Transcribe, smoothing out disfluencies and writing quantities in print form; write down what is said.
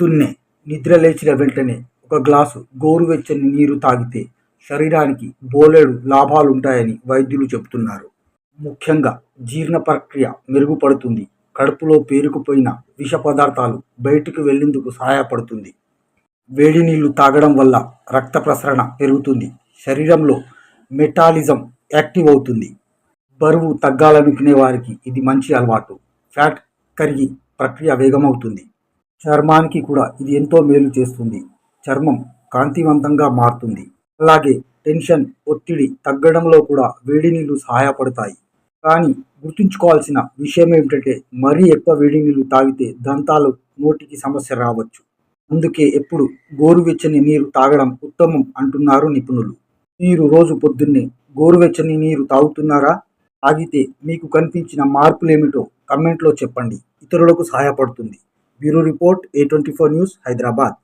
పొద్దున్నే నిద్ర లేచిన వెంటనే ఒక గ్లాసు గోరువెచ్చని నీరు తాగితే శరీరానికి బోలెడు లాభాలుంటాయని వైద్యులు చెబుతున్నారు. ముఖ్యంగా జీర్ణ ప్రక్రియ మెరుగుపడుతుంది. కడుపులో పేరుకుపోయిన విష పదార్థాలు బయటకు వెళ్లేందుకు సహాయపడుతుంది. వేడి నీళ్లు తాగడం వల్ల రక్త ప్రసరణ పెరుగుతుంది. శరీరంలో మెటాబాలిజం యాక్టివ్ అవుతుంది. బరువు తగ్గాలనుకునే వారికి ఇది మంచి అలవాటు. ఫ్యాట్ కరిగి ప్రక్రియ వేగమవుతుంది. చర్మానికి కూడా ఇది ఎంతో మేలు చేస్తుంది. చర్మం కాంతివంతంగా మారుతుంది. అలాగే టెన్షన్, ఒత్తిడి తగ్గడంలో కూడా వేడి నీళ్లు సహాయపడతాయి. కానీ గుర్తుంచుకోవాల్సిన విషయం ఏమిటంటే మరీ ఎక్కువ వేడి నీళ్లు తాగితే దంతాలు, నోటికి సమస్య రావచ్చు. అందుకే ఎప్పుడు గోరువెచ్చని నీరు తాగడం ఉత్తమం అంటున్నారు నిపుణులు. మీరు రోజు పొద్దున్నే గోరువెచ్చని నీరు తాగుతున్నారా? తాగితే మీకు కనిపించిన మార్పులేమిటో కమెంట్లో చెప్పండి. ఇతరులకు సహాయపడుతుంది. Bureau report, A24 news, Hyderabad.